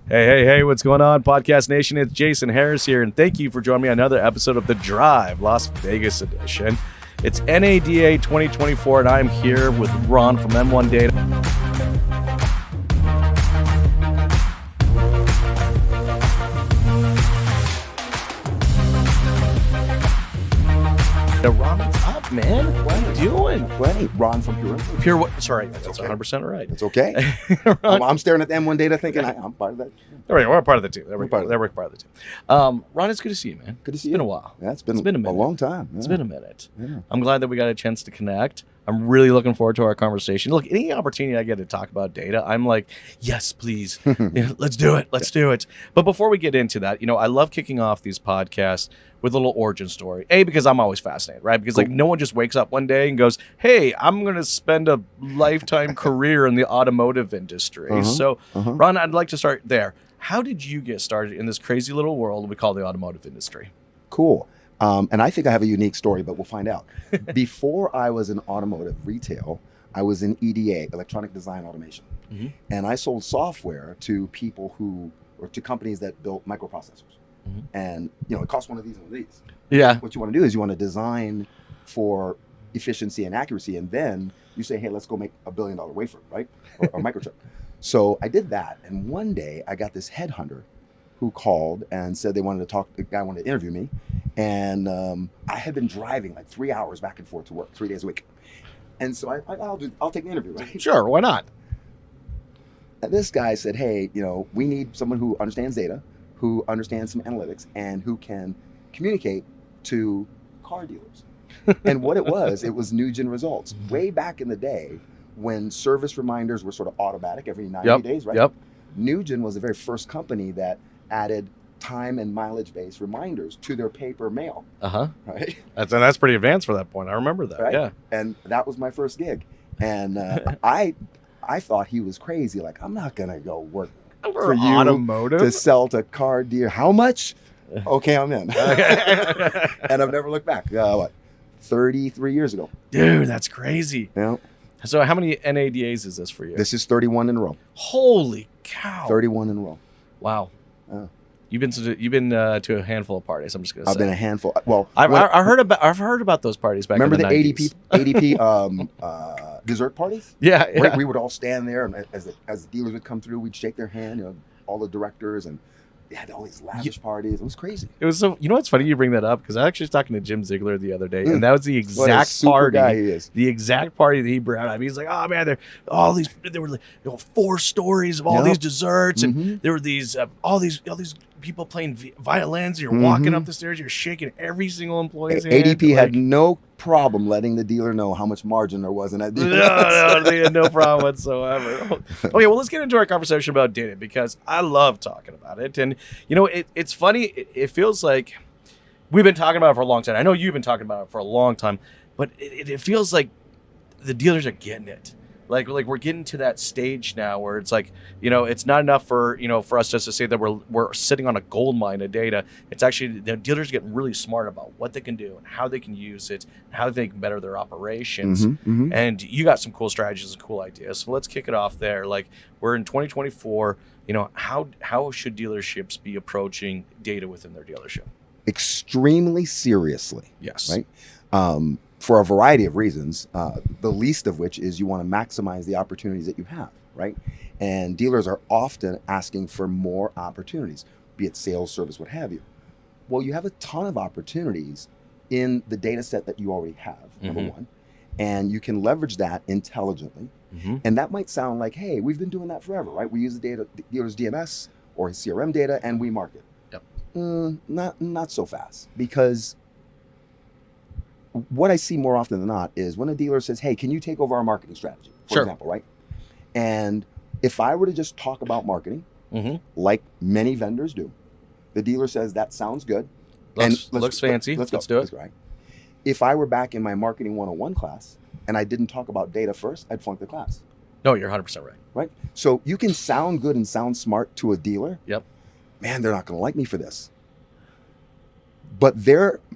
Hey, what's going on, Podcast Nation? It's Jason Harris here, and thank you for joining me on another episode of The Drive, Las Vegas edition. It's NADA 2024, and I'm here with Ron from M1 Data. Ron, what's up, man? What are you doing? Hey, Ron from Pureinfluencer. Sorry, that's okay. 100% right. It's okay. I'm staring at the M1 Data thinking I'm part of that. We're part of the team. We're part of the team. Ron, it's good to see you, man. Good to see you. It's been a while. Yeah, it's been a minute. long time. Yeah. It's been a minute. Yeah. I'm glad that we got a chance to connect. I'm really looking forward to our conversation. Look, any opportunity I get to talk about data, I'm like, yes, please. Let's do it. Let's do it. But before we get into that, I love kicking off these podcasts with a little origin story. Because I'm always fascinated, right? Because like no one just wakes up one day and goes, hey, I'm going to spend a lifetime career in the automotive industry. Ron, I'd like to start there. How did you get started in this crazy little world we call the automotive industry? Cool. And I think I have a unique story, but we'll find out. Before I was in automotive retail, I was in EDA, electronic design automation. Mm-hmm. And I sold software to people or to companies that built microprocessors. Mm-hmm. And, it costs one of these and one of these. Yeah. What you want to do is you want to design for efficiency and accuracy. And then you say, hey, let's go make $1 billion wafer, right? Or microchip. So I did that. And one day I got this headhunter who called and said they wanted to talk, the guy wanted to interview me. And I had been driving like 3 hours back and forth to work 3 days a week. And so I'll take the interview, right? Sure, why not? And this guy said, hey, we need someone who understands data, who understands some analytics, and who can communicate to car dealers. And what it was new-gen results. Way back in the day when service reminders were sort of automatic every 90 days, right? Yep. New-gen was the very first company that added time and mileage-based reminders to their paper mail. Right? That's pretty advanced for that point. I remember that. Right? Yeah. And that was my first gig. And I thought he was crazy. Like, I'm not gonna go work for you automotive to sell to car dealer. How much? Okay, I'm in. And I've never looked back. 33 years ago. Dude, that's crazy. Yeah. So how many NADAs is this for you? This is 31 in a row. Holy cow. 31 in a row. Wow. You've been to a handful of parties. I'm just gonna say. I've been a handful. Well, I've heard about those parties back. Remember in the 90s. ADP dessert parties? Yeah. Right? We would all stand there, and as the dealers would come through, we'd shake their hand. All the directors, and they had all these lavish parties. It was crazy. It was so. It's funny you bring that up because I actually was talking to Jim Ziegler the other day, and that was the exact party. Guy he is. The exact party that he brought up. He's like, oh man, there were like 4 stories of all these desserts, and there were these all these people playing violins. You're walking up the stairs, you're shaking every single employee's hand. ADP had no problem letting the dealer know how much margin there was in that deal. No, they had no problem whatsoever. Okay, well, let's get into our conversation about data because I love talking about it. And, it's funny. It feels like we've been talking about it for a long time. I know you've been talking about it for a long time, but it feels like the dealers are getting it. Like we're getting to that stage now where it's like, it's not enough for us just to say that we're sitting on a gold mine of data. It's actually the dealers getting really smart about what they can do and how they can use it, and how they can better their operations. And you got some cool strategies and cool ideas. So let's kick it off there. Like we're in 2024. How should dealerships be approaching data within their dealership? Extremely seriously. Yes. Right. For a variety of reasons, the least of which is you want to maximize the opportunities that you have, right? And dealers are often asking for more opportunities, be it sales, service, what have you. Well, you have a ton of opportunities in the data set that you already have, number one, and you can leverage that intelligently. And that might sound like, hey, we've been doing that forever, right? We use the dealer's DMS or his CRM data and we market. Yep. Not so fast, because what I see more often than not is when a dealer says, hey, can you take over our marketing strategy, for example, right? And if I were to just talk about marketing, like many vendors do, the dealer says, that sounds good. Looks fancy. Let's do it. Right. If I were back in my marketing 101 class and I didn't talk about data first, I'd flunk the class. No, you're 100% right. Right? So you can sound good and sound smart to a dealer. Yep. Man, they're not going to like me for this. But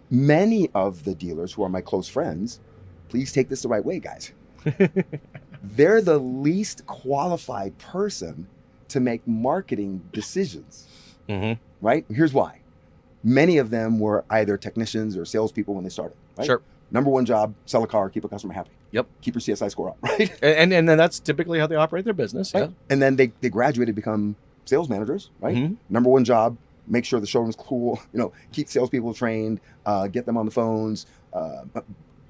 many of the dealers who are my close friends, please take this the right way, guys. They're the least qualified person to make marketing decisions, Mm-hmm. right? Here's why. Many of them were either technicians or salespeople when they started, right? Sure. Number one job, sell a car, keep a customer happy. Yep. Keep your CSI score up, right? And then that's typically how they operate their business. Right. Yeah. And then they graduated, become sales managers, right? Mm-hmm. Number one job, make sure the showroom's cool, keep salespeople trained, get them on the phones,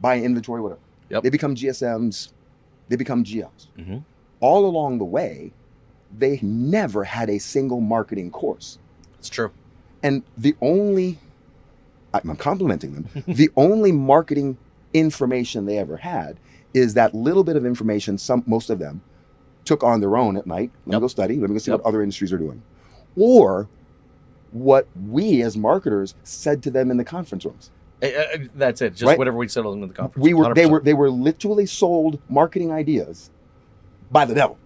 buy inventory, whatever. Yep. They become GSMs, they become GLs. Mm-hmm. All along the way, they never had a single marketing course. It's true. And I'm complimenting them, the only marketing information they ever had is that little bit of information most of them took on their own at night. Let me go study, let me go see what other industries are doing. Or what we as marketers said to them in the conference rooms. That's it. Just right? whatever we settled in the conference. They were literally sold marketing ideas by the devil.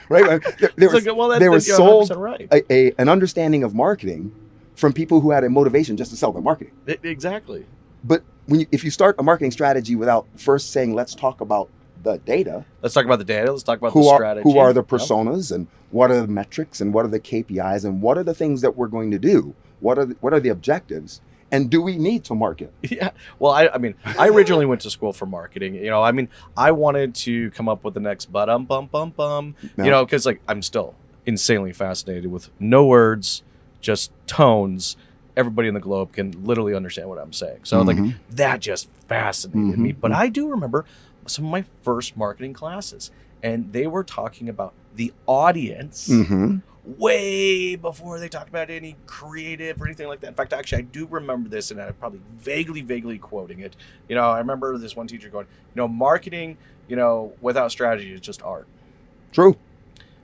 Right? They were sold right. an understanding of marketing from people who had a motivation just to sell their marketing. Exactly. But if you start a marketing strategy without first saying, let's talk about the data. Let's talk about the data. Let's talk about the strategy. Who are the personas and what are the metrics and what are the KPIs and what are the things that we're going to do? What are the objectives? And do we need to market? Yeah. Well, I originally went to school for marketing. I wanted to come up with the next bum, because I'm still insanely fascinated with no words, just tones. Everybody in the globe can literally understand what I'm saying. So that just fascinated me. But I do remember some of my first marketing classes, and they were talking about the audience way before they talked about any creative or anything like that. In fact, actually, I do remember this, and I'm probably vaguely quoting it. I remember this one teacher going, marketing, without strategy is just art. True.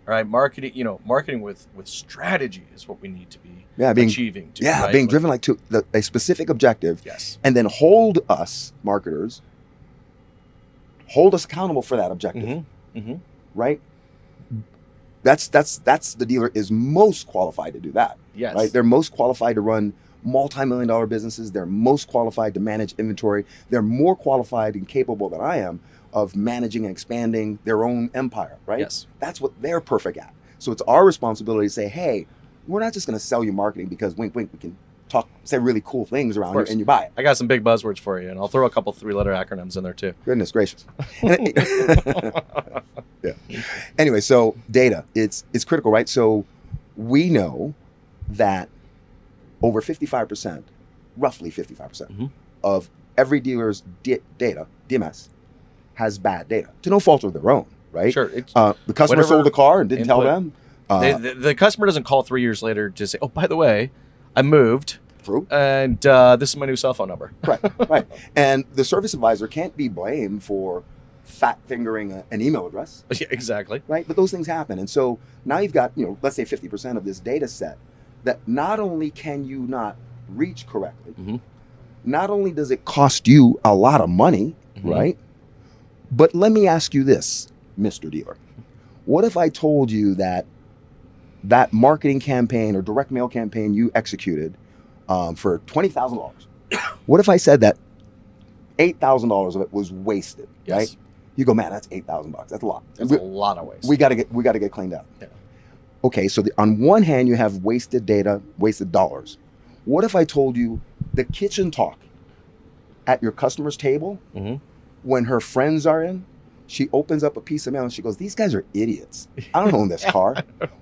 All right, marketing with strategy is what we need to be achieving. Being driven to a specific objective. Yes. And then hold us, marketers, accountable for that objective. Right? That's the dealer is most qualified to do that. Yes. Right? They're most qualified to run multi-million-dollar businesses. They're most qualified to manage inventory. They're more qualified and capable than I am of managing and expanding their own empire, right? Yes. That's what they're perfect at. So it's our responsibility to say, hey, we're not just going to sell you marketing because wink, wink, we can say really cool things around you and you buy it. I got some big buzzwords for you, and I'll throw a couple 3-letter acronyms in there too. Goodness gracious. Yeah. Anyway, so data, it's critical, right? So we know that over 55%, roughly 55% of every dealer's data, DMS, has bad data to no fault of their own, right? Sure. The customer sold the car and didn't tell them. The customer doesn't call 3 years later to say, oh, by the way, I moved. True. And this is my new cell phone number. Right. And the service advisor can't be blamed for fat fingering an email address. Yeah, exactly. Right. But those things happen. And so now you've got, let's say 50% of this data set that not only can you not reach correctly, not only does it cost you a lot of money, right? But let me ask you this, Mr. Dealer. What if I told you that marketing campaign or direct mail campaign you executed for $20,000? What if I said that $8,000 of it was wasted, right? You go, man, that's $8,000. That's a lot. That's a lot of waste. We got to get cleaned up. Yeah. Okay, so on one hand, you have wasted data, wasted dollars. What if I told you the kitchen talk at your customer's table when her friends are in? She opens up a piece of mail and she goes, "These guys are idiots. I don't own this car."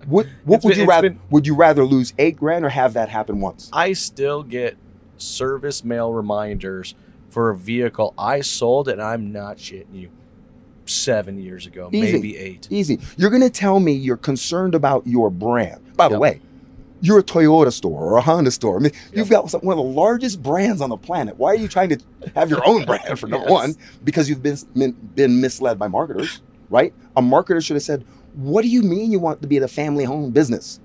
What would you rather? Would you rather lose $8,000 or have that happen once? I still get service mail reminders for a vehicle I sold, and I'm not shitting you, 7 years ago, maybe 8. Easy. You're going to tell me you're concerned about your brand. By the way, you're a Toyota store or a Honda store. I mean, you've got one of the largest brands on the planet. Why are you trying to have your own brand for number one? Because you've been misled by marketers, right? A marketer should have said, what do you mean you want to be the family-owned business?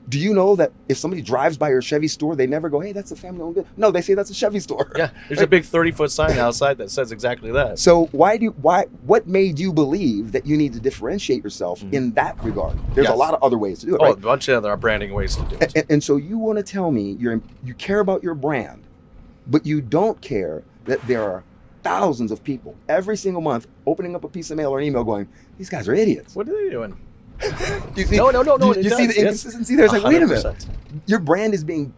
Do you know that if somebody drives by your Chevy store, they never go, "Hey, that's a family-owned business"? No, they say that's a Chevy store. Yeah, there's a big 30-foot sign outside that says exactly that. So what made you believe that you need to differentiate yourself in that regard? There's a lot of other ways to do it, right? A bunch of other branding ways to do it. And so you want to tell me you care about your brand, but you don't care that there are thousands of people every single month opening up a piece of mail or an email going, "These guys are idiots." What are they doing? You see, No. You see the inconsistency there? It's like, wait a minute. 100%. Your brand is being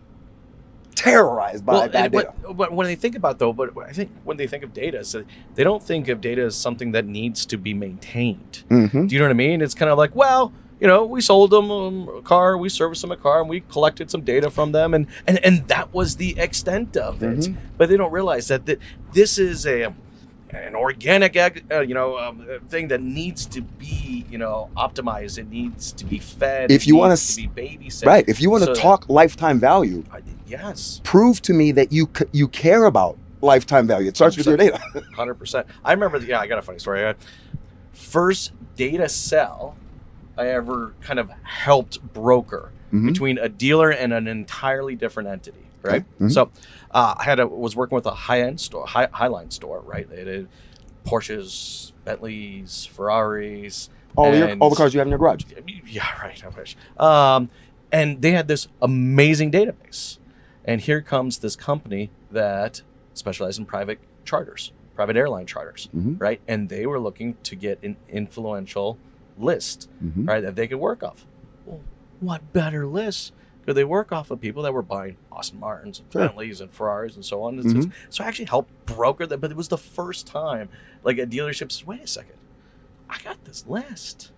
terrorized by bad data. But when they think about I think when they think of data, so they don't think of data as something that needs to be maintained. Mm-hmm. Do you know what I mean? It's kind of like, well, we sold them a car, we serviced them a car, and we collected some data from them, and that was the extent of it. Mm-hmm. But they don't realize that this is an organic, thing that needs to be, optimized. It needs to be fed. If you want to be babysat. Right. If you want to talk lifetime value, yes, prove to me that you care about lifetime value. It starts 100%. With your data. 100%. I remember. I got a funny story. First data sell I ever kind of helped broker between a dealer and an entirely different entity. Right. Mm-hmm. So I was working with a high-end store, Highline store. Right. They did Porsches, Bentleys, Ferraris. All the cars you have in your garage. Yeah. Right. I wish. And they had this amazing database. And here comes this company that specialized in private airline charters, right? And they were looking to get an influential list, right, that they could work off. Well, what better list could they work off of people that were buying Aston Martins and Bentleys and Ferraris and so on? So I actually helped broker that, but it was the first time like a dealership says, wait a second, I got this list.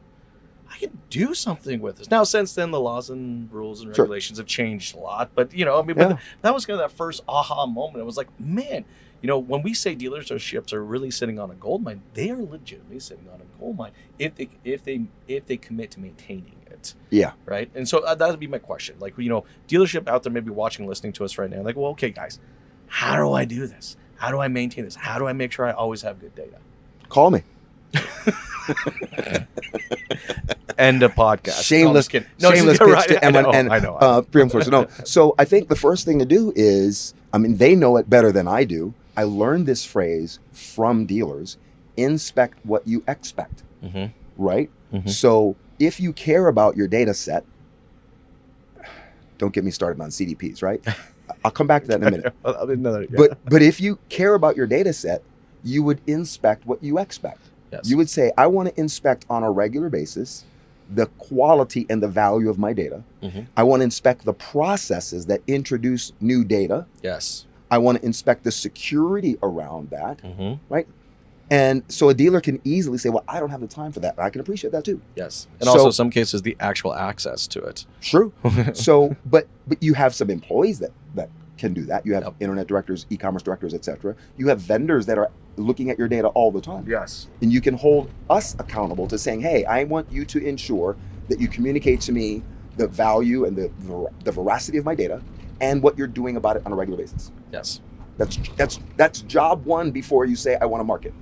I can do something with this. Now, since then, the laws and rules and regulations have changed a lot. But, but that was kind of that first aha moment. It was like, man, when we say dealerships are really sitting on a gold mine, they are legitimately sitting on a gold mine if they commit to maintaining it. Yeah. Right. And so that would be my question. Like, dealership out there maybe watching, listening to us right now. Like, well, okay, guys, how do I do this? How do I maintain this? How do I make sure I always have good data? Call me. End of podcast. Shameless pitch to M1 and Pureinfluencer. No. So I think the first thing to do is, they know it better than I do. I learned this phrase from dealers: inspect what you expect. Right. So if you care about your data set, don't get me started on CDPs. Right. I'll come back to that in a minute. But if you care about your data set, you would inspect what you expect. Yes. You would say, I want to inspect on a regular basis the quality and the value of my data. I want to inspect the processes that introduce new data. Yes. I want to inspect the security around that. Right. And so a dealer can easily say, well, I don't have the time for that. I can appreciate that too. Yes. And also in some cases, the actual access to it. True. So, but you have some employees that can do that. You have internet directors, e-commerce directors, etc. You have vendors that are looking at your data all the time. Yes. And you can hold us accountable to saying, hey, I want you to ensure that you communicate to me the value and the veracity of my data and what you're doing about it on a regular basis. Yes. That's job one before you say, I want to market.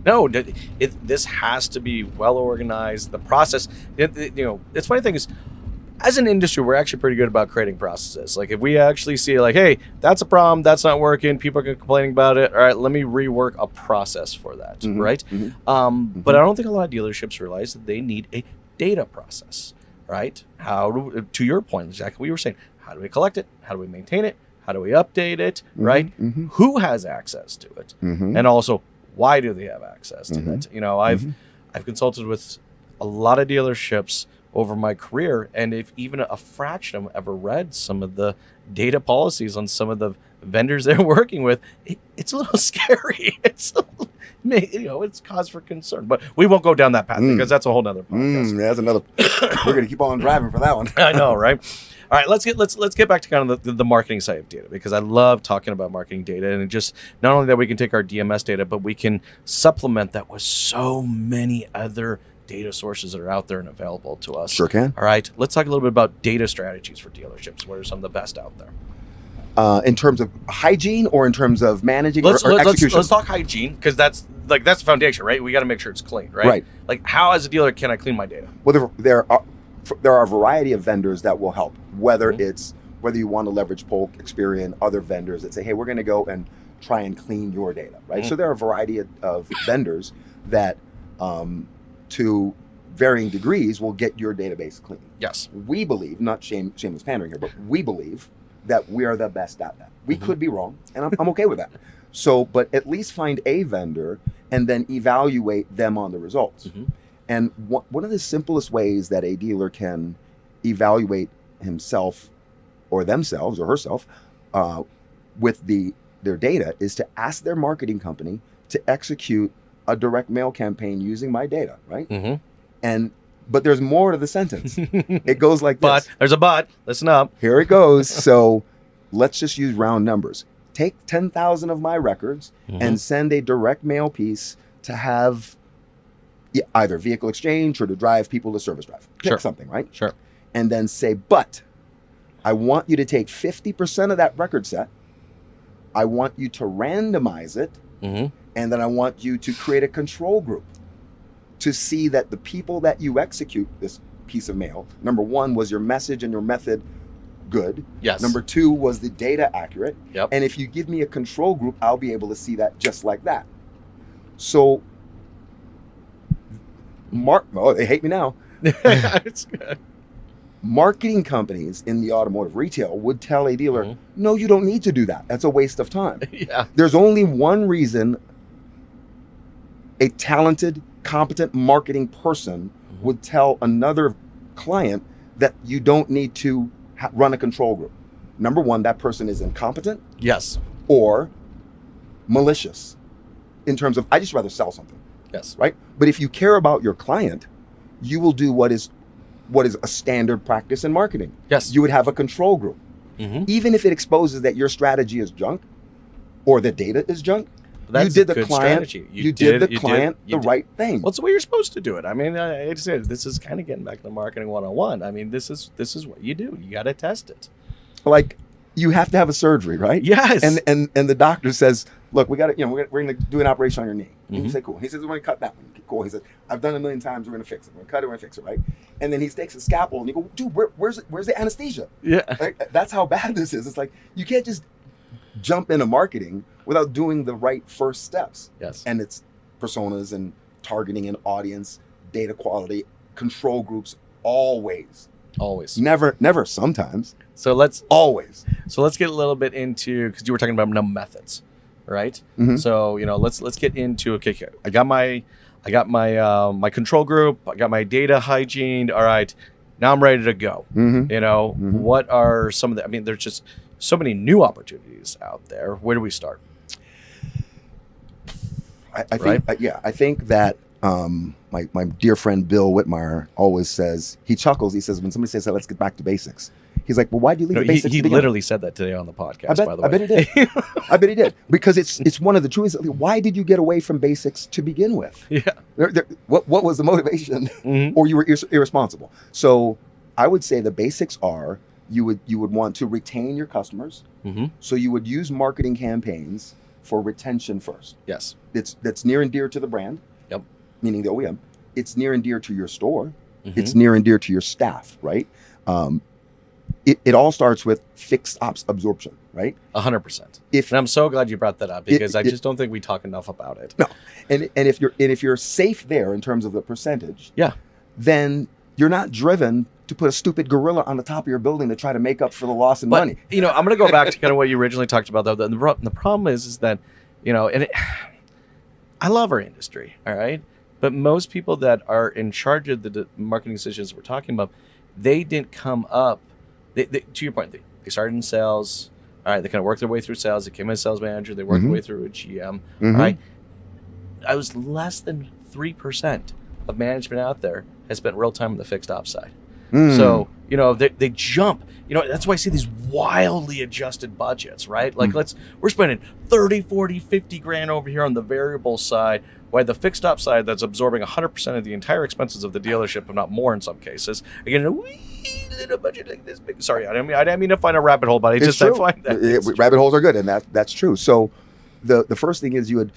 No, this has to be well organized. The process, it's funny thing is, as an industry, we're actually pretty good about creating processes. Like if we actually see like, hey, that's a problem, that's not working, people are complaining about it. All right, let me rework a process for that, right? But I don't think a lot of dealerships realize that they need a data process, right? To your point, exactly what you were saying, how do we collect it? How do we maintain it? How do we update it, right? Who has access to it? And also, why do they have access to it? I've consulted with a lot of dealerships over my career, and if even a fraction of them ever read some of the data policies on some of the vendors they're working with, it's a little scary. It's cause for concern. But we won't go down that path because that's a whole nother podcast. That's another. We're gonna keep on driving for that one. I know, right? All right, let's get back to kind of the marketing side of data, because I love talking about marketing data, and just not only that we can take our DMS data, but we can supplement that with so many other data sources that are out there and available to us. Sure can. All right, let's talk a little bit about data strategies for dealerships. What are some of the best out there? In terms of hygiene or in terms of managing or execution? Let's talk hygiene, because that's the foundation, right? We got to make sure it's clean, right? Right. Like, how as a dealer can I clean my data? Well, there are a variety of vendors that will help, whether you want to leverage Polk, Experian, other vendors that say, hey, we're going to go and try and clean your data, right? So there are a variety of vendors that to varying degrees will get your database clean. Yes. We believe, not shameless pandering here, but we believe that we are the best at that. We could be wrong, and I'm okay with that. So, but at least find a vendor and then evaluate them on the results. And one of the simplest ways that a dealer can evaluate himself or themselves or herself with their data is to ask their marketing company to execute a direct mail campaign using my data, right? But there's more to the sentence. It goes like this. But there's a but. Listen up. Here it goes. So let's just use round numbers. Take 10,000 of my records and send a direct mail piece to have either vehicle exchange or to drive people to service drive. Pick something, right? Sure. And then say, but I want you to take 50% of that record set. I want you to randomize it. And then I want you to create a control group to see that the people that you execute this piece of mail, number one, was your message and your method good. Yes. Number two, was the data accurate. Yep. And if you give me a control group, I'll be able to see that just like that. So, they hate me now. It's good. Marketing companies in the automotive retail would tell a dealer, no, you don't need to do that. That's a waste of time. Yeah. There's only one reason a talented, competent marketing person would tell another client that you don't need to run a control group. Number one, that person is incompetent. Yes. Or malicious in terms of, I just rather sell something. Yes. Right? But if you care about your client, you will do what is a standard practice in marketing. Yes. You would have a control group. Even if it exposes that your strategy is junk or the data is junk, you did the client the right thing. Well, it's the way you're supposed to do it. I mean, I just said this is kind of getting back to the marketing 101. I mean, this is what you do. You got to test it. Like, you have to have a surgery, right? Yes. And the doctor says, look, we got to, we're going to do an operation on your knee. And you say, cool. He says, we're going to cut that one. Cool. He says, I've done it 1 million times. We're going to fix it. We're going to cut it. We're going to fix it, right? And then he takes a scalpel and you go, dude, where's the anesthesia? Yeah. Like, that's how bad this is. It's like, you can't just jump into marketing without doing the right first steps. Yes. And it's personas and targeting an audience, data quality, control groups, always. Never sometimes. Always. So let's get a little bit into, because you were talking about methods, right? So, let's get into, okay, I got my control group, I got my data hygiene. All right. Now I'm ready to go. What are some of the, there's just so many new opportunities out there. Where do we start? I think that my dear friend Bill Whitmire always says, he chuckles, he says, when somebody says, let's get back to basics. He's like, well, why do you leave the basics? He literally said that today on the podcast, by the way. I bet he did. I bet he did. Because it's one of the truths. Why did you get away from basics to begin with? Yeah. What was the motivation? Or you were irresponsible? So I would say the basics are, you would want to retain your customers. So you would use marketing campaigns for retention first. Yes. That's near and dear to the brand. Yep. Meaning the OEM. It's near and dear to your store. It's near and dear to your staff, right? It all starts with fixed ops absorption, right? 100%. And I'm so glad you brought that up, because I just don't think we talk enough about it. No. And if you're safe there in terms of the percentage, then you're not driven to put a stupid gorilla on the top of your building to try to make up for the loss in money. I'm going to go back to kind of what you originally talked about, though. The problem is that, I love our industry, all right? But most people that are in charge of the marketing decisions we're talking about, they didn't come up. To your point, they started in sales. All right, they kind of worked their way through sales. They became a sales manager. They worked their way through a GM. All right. I was less than 3% of management out there has spent real time on the fixed ops side. So, they jump. That's why I see these wildly adjusted budgets, right? Like we're spending 30, 40, 50 grand over here on the variable side, while the fixed ops side that's absorbing 100% of the entire expenses of the dealership, if not more in some cases. Again, a wee little budget like this big. Sorry, I didn't mean to find a rabbit hole, but I find that rabbit holes are good, and that's true. So the first thing is you'd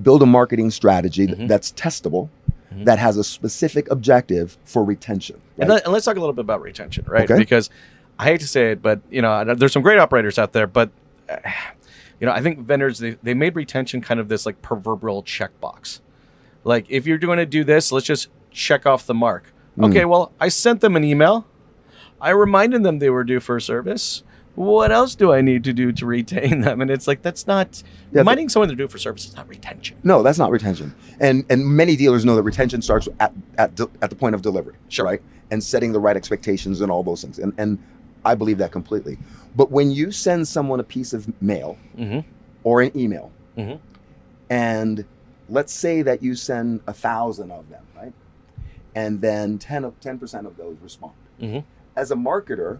build a marketing strategy that's testable, that has a specific objective for retention. Right? And let's talk a little bit about retention, right? Okay. Because I hate to say it, but there's some great operators out there, but I think vendors, they made retention kind of this like proverbial checkbox. Like, if you're going to do this, let's just check off the mark. Okay, well, I sent them an email. I reminded them they were due for a service. what else do I need to do to retain them? And it's like, that's not reminding someone to do it for service is not retention. No, that's not retention. And many dealers know that retention starts at the point of delivery, Sure. right? And setting the right expectations and all those things. And I believe that completely. But when you send someone a piece of mail or an email, and let's say that you send 1,000 of them, right? And then 10% of those respond. As a marketer,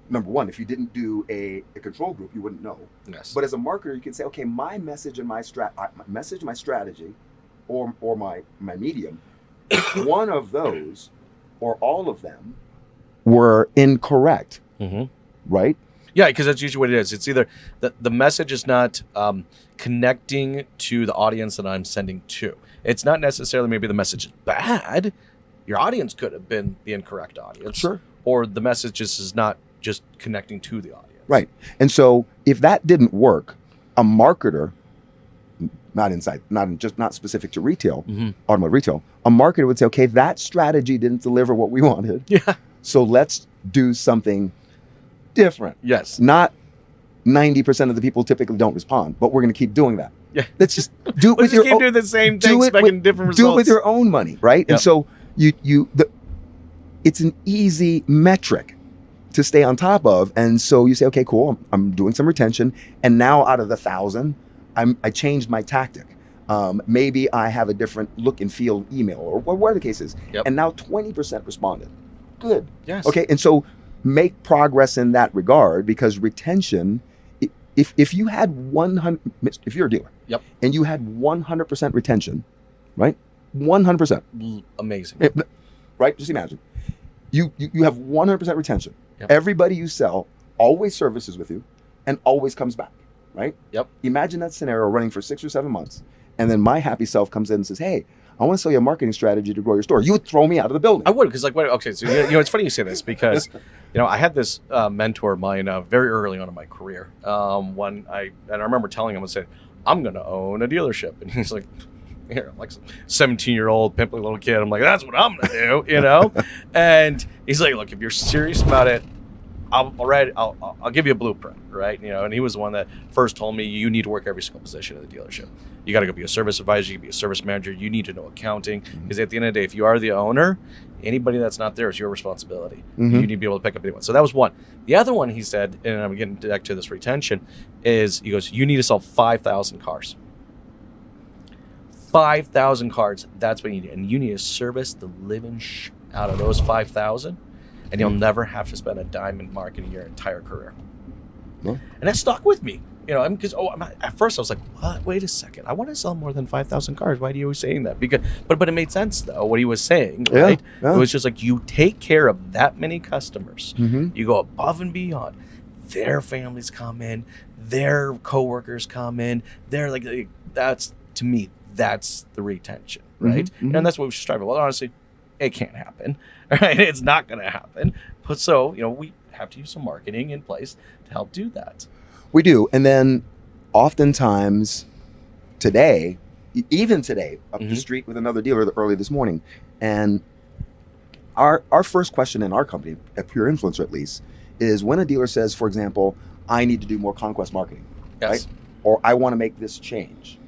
number one, if you didn't do a control group, you wouldn't know. Yes. But as a marketer, you can say, okay, my message and my strategy, or my medium, one of those or all of them were incorrect, right? Yeah, because that's usually what it is. It's either the message is not connecting to the audience that I'm sending to. It's not necessarily maybe the message is bad. Your audience could have been the incorrect audience. Sure. Or the message just is not just connecting to the audience. Right. And so if that didn't work, a marketer, not specific to retail, automotive retail, a marketer would say, okay, that strategy didn't deliver what we wanted. Yeah. So let's do something different. Yes. Not 90% of the people typically don't respond, but we're going to keep doing that. Yeah. Let's just do it with your keep doing the same thing, expecting different results. Do it with your own money, right? Yep. And so it's an easy metric to stay on top of. And so you say, okay, cool, I'm doing some retention. And now out of the 1,000, I changed my tactic. Maybe I have a different look and feel email or whatever the case is. Yep. And now 20% responded. Good. Yes. Okay. And so make progress in that regard, because retention, if you had 100, if you're a dealer, Yep. and you had 100% retention, right? 100%. Amazing. Right? Just imagine. You have 100% retention. Yep. Everybody you sell always services with you and always comes back, right? Yep. Imagine that scenario running for 6 or 7 months. And then my happy self comes in and says, hey, I want to sell you a marketing strategy to grow your store. You would throw me out of the building. I would, because okay, so it's funny you say this, because I had this mentor of mine very early on in my career. When I remember telling him, I said, I'm going to own a dealership, and he's like, here, I'm like some 17-year-old pimply little kid. I'm like, that's what I'm going to do, And he's like, look, if you're serious about it, I'll give you a blueprint, right? And he was the one that first told me, you need to work every single position of the dealership. You got to go be a service advisor, you can be a service manager, you need to know accounting, because at the end of the day, if you are the owner, anybody that's not there is your responsibility. You need to be able to pick up anyone. So that was one. The other one he said, and I'm getting back to this retention, is he goes, you need to sell 5,000 cars. 5,000 cars, that's what you need. And you need to service the living out of those 5,000. And you'll never have to spend a dime in marketing your entire career. And that stuck with me, because at first I was like, what? Wait a second, I want to sell more than 5,000 cars. Why are you always saying that? But it made sense though what he was saying, right? Yeah. It was just like, you take care of that many customers, you go above and beyond. Their families come in, their coworkers come in. They're like, that's, to me, that's the retention, right? And that's what we should strive for. Well, honestly, it can't happen, right? It's not going to happen. But so, we have to use some marketing in place to help do that. We do. And then oftentimes today, even today, up the street with another dealer early this morning, and our first question in our company, at Pureinfluencer at least, is when a dealer says, for example, I need to do more conquest marketing, right? Or I want to make this change.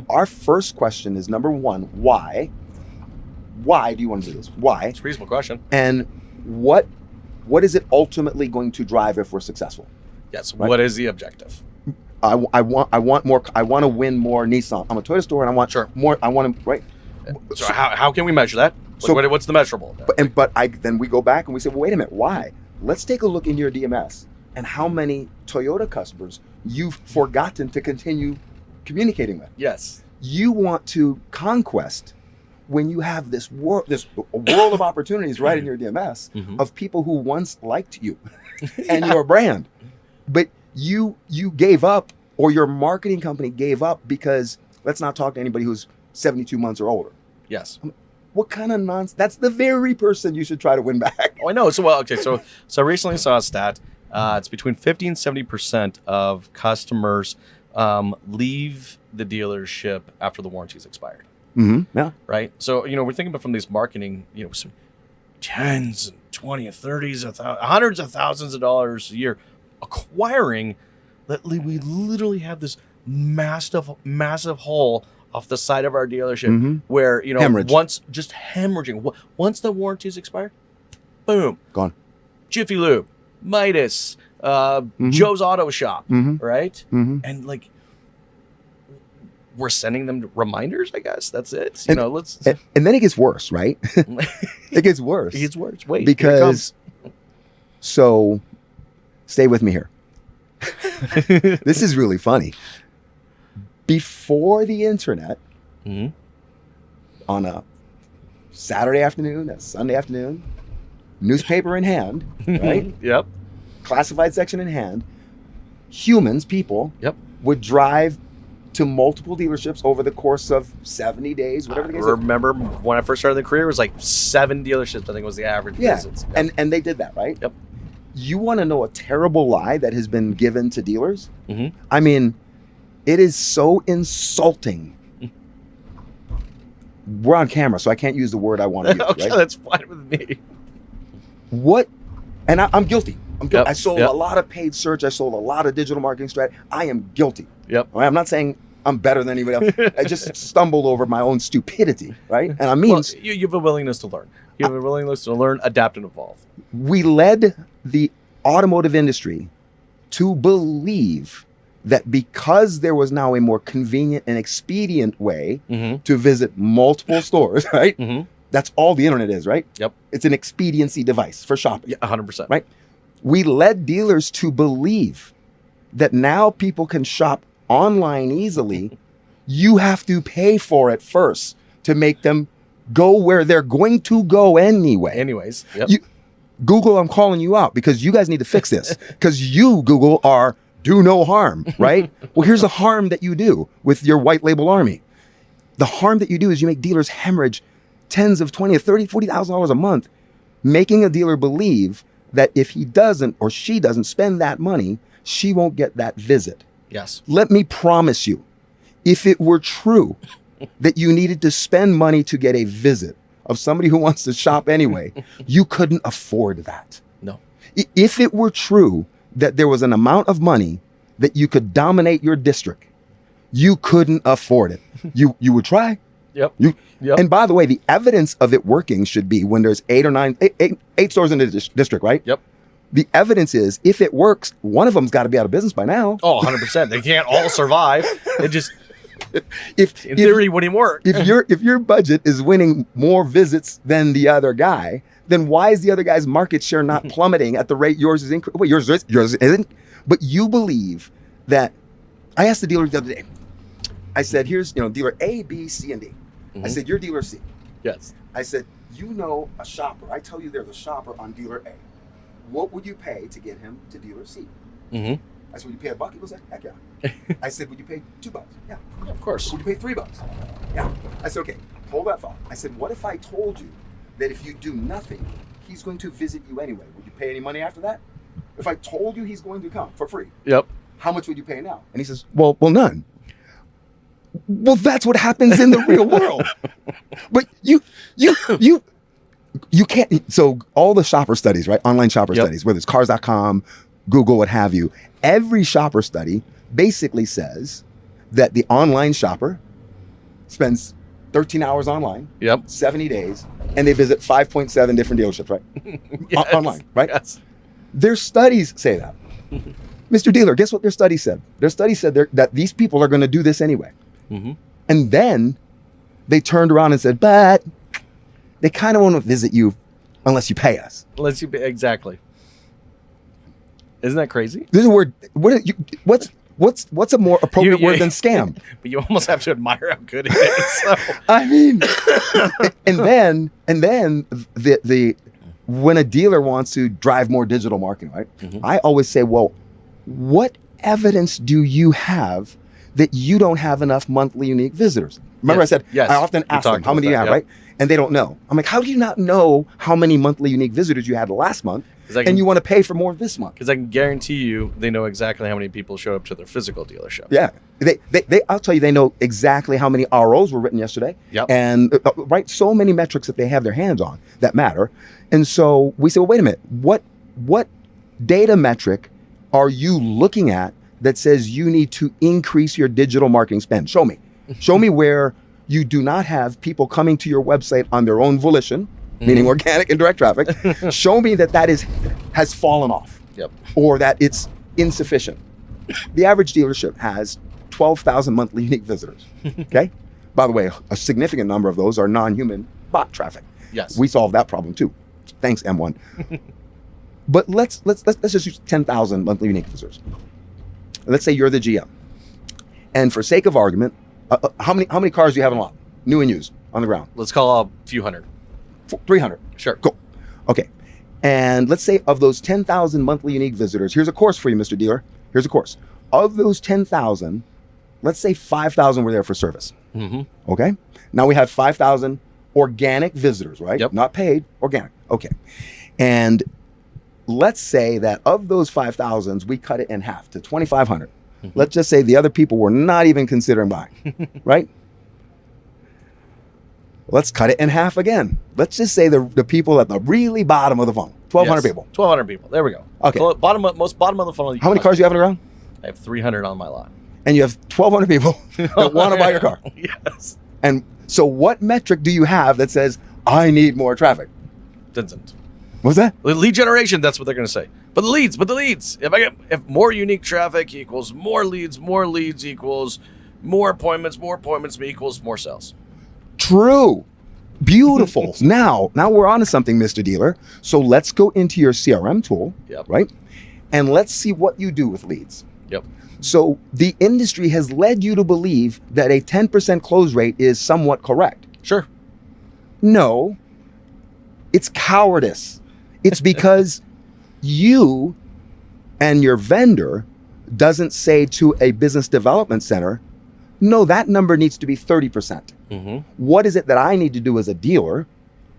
Our first question is, number one, why? Why do you want to do this? Why? It's a reasonable question. And what is it ultimately going to drive if we're successful? Yes. Right? What is the objective? I want more. I want to win more Nissan. I'm a Toyota store, and I want more. I want to right. So how can we measure that? What's the measurable? But then we go back and we say, well, wait a minute, why? Let's take a look in your DMS and how many Toyota customers you've forgotten to continue communicating with. Yes. You want to conquest when you have this world of opportunities right in your DMS of people who once liked you and your brand, but you gave up, or your marketing company gave up, because let's not talk to anybody who's 72 months or older. Yes. What kind of nonsense? That's the very person you should try to win back. Oh, I know. So I recently saw a stat. It's between 50 and 70% of customers leave the dealership after the warranty's expired. Yeah. Right. So, we're thinking about from these marketing, some tens and 20 and 30s, hundreds of thousands of dollars a year. acquiring that we literally have this massive hole off the side of our dealership where, Hemorrhage. once just hemorrhaging. Once the warranties expire, boom, Gone. Jiffy Lube, Midas, Joe's Auto Shop, right? And like, we're sending them reminders, I guess. That's it. Let's. And then it gets worse, right? It gets worse. It gets worse. Wait, because so stay with me here. This is really funny. Before the internet, on a Saturday afternoon, a Sunday afternoon, newspaper in hand, right? Yep. Classified section in hand, people Yep. would drive to multiple dealerships over the course of 70 days, whatever the case is. Remember when I first started the career, it was like 7 dealerships, I think was the average visits. Yep. And they did that, right? Yep. You want to know a terrible lie that has been given to dealers? I mean, it is so insulting. We're on camera, so I can't use the word I want to use, Okay, right? that's fine with me. What? And I'm guilty. I'm guilty. Yep. I sold Yep. a lot of paid search. I sold a lot of digital marketing strategy. I am guilty. Yep. All right? I'm not saying I'm better than anybody else. I just stumbled over my own stupidity, right? And I mean, Well, you have a willingness to learn. You have a willingness to learn, adapt, and evolve. we led the automotive industry to believe that because there was now a more convenient and expedient way to visit multiple stores, right? That's all the internet is, right? Yep. It's an expediency device for shopping. Yeah, 100%. Right? We led dealers to believe that now people can shop online easily. You have to pay for it first to make them go where they're going to go anyway. Anyways, yep. Google, I'm calling you out because you guys need to fix this. Because you, Google, are do no harm, right? Well, here's the harm that you do with your white label army. The harm that you do is you make dealers hemorrhage tens of $20,000, $30,000, $40,000 a month, making a dealer believe that if he doesn't or she doesn't spend that money, she won't get that visit. Yes. Let me promise you, if it were true that you needed to spend money to get a visit of somebody who wants to shop anyway, you couldn't afford that. No. If it were true that there was an amount of money that you could dominate your district, you couldn't afford it. You would try. Yep. Yep. And by the way, the evidence of it working should be when there's eight stores in the district, right? Yep. The evidence is if it works, one of them's got to be out of business by now. Oh, 100%. They can't all survive. It just, in If theory, wouldn't work. if your budget is winning more visits than the other guy, then why is the other guy's market share not plummeting at the rate yours is increasing? Wait, yours isn't. But you believe that. I asked the dealer the other day. I said, "Here's dealer A, B, C, and D." I said, "You're dealer C." Yes. I said, "You know a shopper. I tell you there's a shopper on dealer A. What would you pay to get him to dealer C?" I said, "Would you pay $1?" He goes, "Heck yeah." I said, "Would you pay $2?" Yeah. Of course. "Would you pay $3?" Yeah. I said, "Okay, hold that thought." I said, "What if I told you that if you do nothing, he's going to visit you anyway? Would you pay any money after that? If I told you he's going to come for free, Yep. how much would you pay now?" And he says, well, none. Well, that's what happens in the real world. But you can't. So all the shopper studies, right? Online shopper studies, whether it's cars.com, Google, what have you, every shopper study basically says that the online shopper spends 13 hours online, 70 days, and they visit 5.7 different dealerships, right? Yes. Online, right? Yes. Their studies say that. Mr. Dealer, guess what their study said? Their study said that these people are going to do this anyway. And then they turned around and said, but they kind of want to visit you unless you pay us. Exactly. Isn't that crazy? This is a word. What's a more appropriate word than scam? But you almost have to admire how good it is. So. I mean, and then the when a dealer wants to drive more digital marketing, right? I always say, well, what evidence do you have that you don't have enough monthly unique visitors? Remember I said, I often ask them, how many do you have, right? And they don't know. I'm like, how do you not know how many monthly unique visitors you had last month and you want to pay for more this month? Because I can guarantee you they know exactly how many people showed up to their physical dealership. Yeah. I'll tell you, they know exactly how many ROs were written yesterday. And right, so many metrics that they have their hands on that matter. And so we say, well, wait a minute, what data metric are you looking at that says you need to increase your digital marketing spend? Show me. Show me where you do not have people coming to your website on their own volition, meaning organic and direct traffic. Show me that has fallen off, or that it's insufficient. The average dealership has 12,000 monthly unique visitors. Okay. By the way, a significant number of those are non-human bot traffic. Yes. We solved that problem too. Thanks, M1. But let's just use 10,000 monthly unique visitors. Let's say you're the GM, and for sake of argument, how many cars do you have in a lot, new and used, on the ground? Let's call a few hundred. 300. Sure. Cool. Okay. And let's say of those 10,000 monthly unique visitors, here's a course for you, Mr. Dealer. Here's a course. Of those 10,000, let's say 5,000 were there for service. Okay. Now we have 5,000 organic visitors, right? Yep. Not paid, organic. Okay. And let's say that of those 5,000s, we cut it in half to 2,500. Let's just say the other people were not even considering buying, right? Let's cut it in half again. Let's just say the people at the really bottom of the funnel, 1,200 people. 1,200 people. There we go. Okay. Most bottom of the funnel. How many cars do you have on the ground? I have 300 on my lot. And you have 1,200 people that want to buy your car. Yes. And so what metric do you have that says, I need more traffic? Doesn't. What's that? Lead generation, that's what they're going to say. But the leads. If more unique traffic equals more leads equals more appointments equals more sales. True. Beautiful. Now we're on to something, Mr. Dealer. So let's go into your CRM tool, right? And let's see what you do with leads. So the industry has led you to believe that a 10% close rate is somewhat correct. Sure. No, it's cowardice. It's because you and your vendor doesn't say to a business development center, no, that number needs to be 30%. What is it that I need to do as a dealer,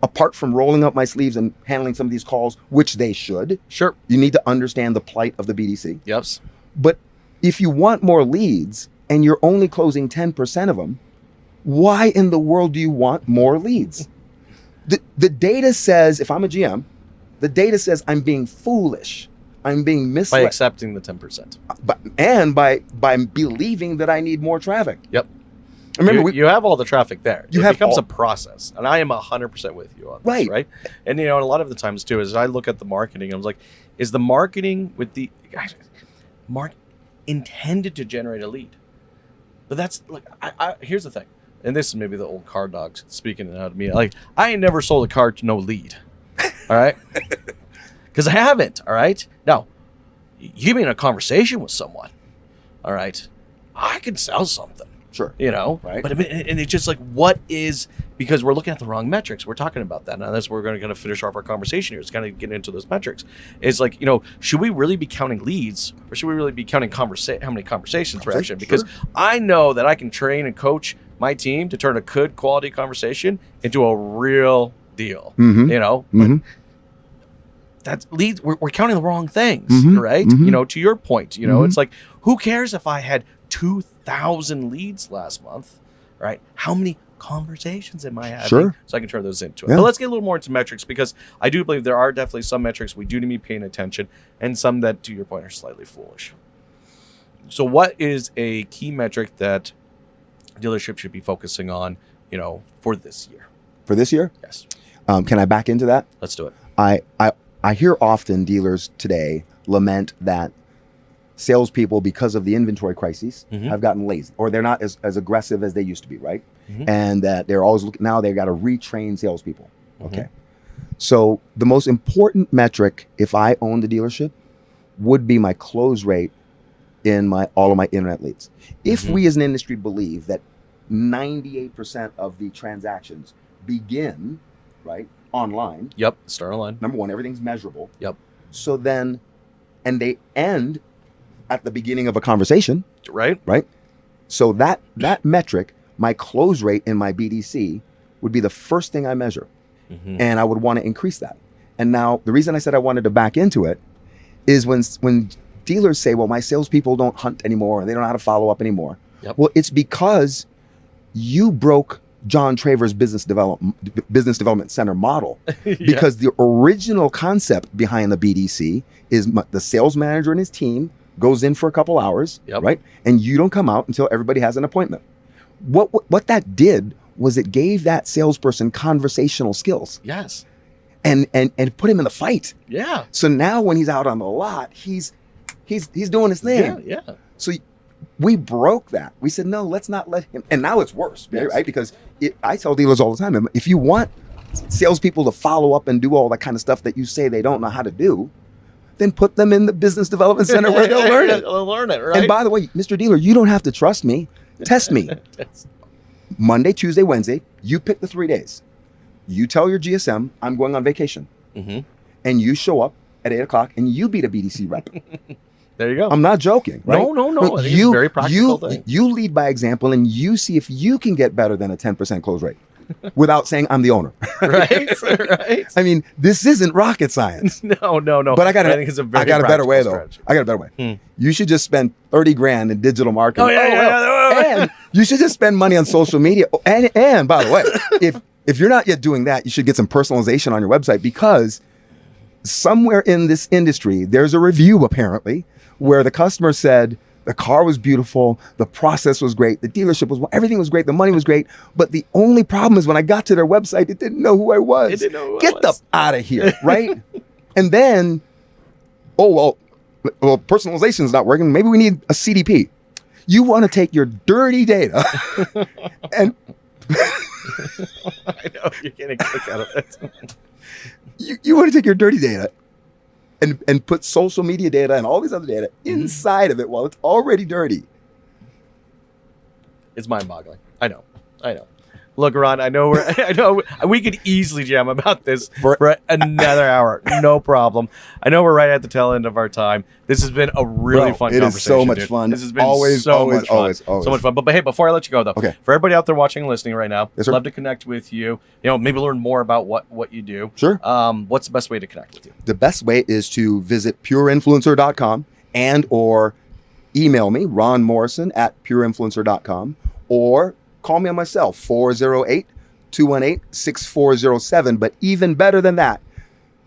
apart from rolling up my sleeves and handling some of these calls, which they should? Sure. You need to understand the plight of the BDC. Yes. But if you want more leads and you're only closing 10% of them, why in the world do you want more leads? The data says, if I'm a GM, the data says I'm being foolish. I'm being misled. By accepting the 10%. And by believing that I need more traffic. Yep. Remember, you have all the traffic there. It becomes a process. And I am 100% with you on this, right? And, a lot of the times, too, is I look at the marketing, I was like, is the marketing with the intended to generate a lead? But that's, like, here's the thing. And this is maybe the old car dogs speaking out of me. Like, I ain't never sold a car to no lead. All right? Because I haven't. All right? Now, you give me in a conversation with someone. All right? I can sell something. Sure. Right? But and it's just like, what is, because we're looking at the wrong metrics. We're talking about that. Now, that's where we're going to finish off our conversation here. It's kind of getting into those metrics. It's like, should we really be counting leads, or should we really be counting how many conversations we're actually? Because I know that I can train and coach my team to turn a good quality conversation into a real deal. But that's leads. We're counting the wrong things, right? To your point, it's like, who cares if I had 2,000 leads last month, right? How many conversations am I having? Sure. So I can turn those into it. But let's get a little more into metrics, because I do believe there are definitely some metrics we do need to be paying attention, and some that, to your point, are slightly foolish. So what is a key metric that dealership should be focusing on, for this year? For this year? Yes. Can I back into that? Let's do it. I hear often dealers today lament that salespeople, because of the inventory crises, have gotten lazy, or they're not as aggressive as they used to be, right? And that they're always looking, now they've got to retrain salespeople. Okay. So the most important metric, if I owned the dealership, would be my close rate in all of my internet leads. If we as an industry believe that 98% of the transactions begin, right, online. Yep. Start online. Number one, everything's measurable. Yep. So then, and they end at the beginning of a conversation. Right. Right. So that metric, my close rate in my BDC, would be the first thing I measure. And I would want to increase that. And now the reason I said I wanted to back into it is when dealers say, well, my salespeople don't hunt anymore, they don't know how to follow up anymore. Well, it's because you broke John Traver's business development center model, because the original concept behind the BDC is the sales manager and his team goes in for a couple hours, right? And you don't come out until everybody has an appointment. What that did was it gave that salesperson conversational skills. Yes. And put him in the fight. Yeah. So now when he's out on the lot, he's doing his thing. Yeah. So we broke that. We said, no, let's not let him. And now it's worse, right? Because I tell dealers all the time, if you want salespeople to follow up and do all that kind of stuff that you say they don't know how to do, then put them in the business development center where they'll learn it. They'll learn it, right? And by the way, Mr. Dealer, you don't have to trust me. Test me. Monday, Tuesday, Wednesday, you pick the 3 days. You tell your GSM, I'm going on vacation. And you show up at 8 o'clock and you beat a BDC rep. There you go. I'm not joking, right? No. I think it's a very practical thing. You lead by example and you see if you can get better than a 10% close rate without saying I'm the owner. Right. I mean, this isn't rocket science. No. But I think it's a very I got a better way, strategy. though. I got a better way. You should just spend 30 grand in digital marketing. Oh, yeah. And you should just spend money on social media. And by the way, if you're not yet doing that, you should get some personalization on your website, because somewhere in this industry, there's a review apparently where the customer said the car was beautiful, the process was great, the dealership was, everything was great, the money was great, but the only problem is when I got to their website, it didn't know who I was. It didn't know who I Get was. out of here, right? And then, well, personalization is not working. Maybe we need a CDP. You want to take your dirty data and I know you're getting a kick out of it. you want to take your dirty data and put social media data and all these other data inside of it while it's already dirty. It's mind-boggling. I know. Look, Ron, I know we could easily jam about this for another hour. No problem. I know we're right at the tail end of our time. This has been a really fun conversation. It is so much dude. fun. This has been always so much fun. Always. So much fun. But hey, before I let you go, though, for everybody out there watching and listening right now, yes, sir. Love to connect with you. Maybe learn more about what you do. Sure. What's the best way to connect with you? The best way is to visit pureinfluencer.com and or email me, Ron Morrison at pureinfluencer.com, or call me on my cell, 408-218-6407. But even better than that,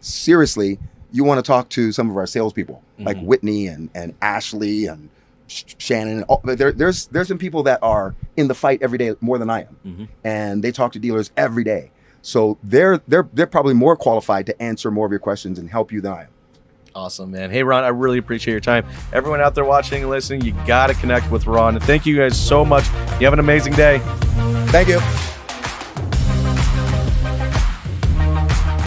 seriously, you want to talk to some of our salespeople, like Whitney and Ashley and Shannon. There's some people that are in the fight every day more than I am, and they talk to dealers every day. So they're probably more qualified to answer more of your questions and help you than I am. Awesome, man. Hey, Ron, I really appreciate your time. Everyone out there watching and listening, you got to connect with Ron. And thank you guys so much. You have an amazing day. Thank you.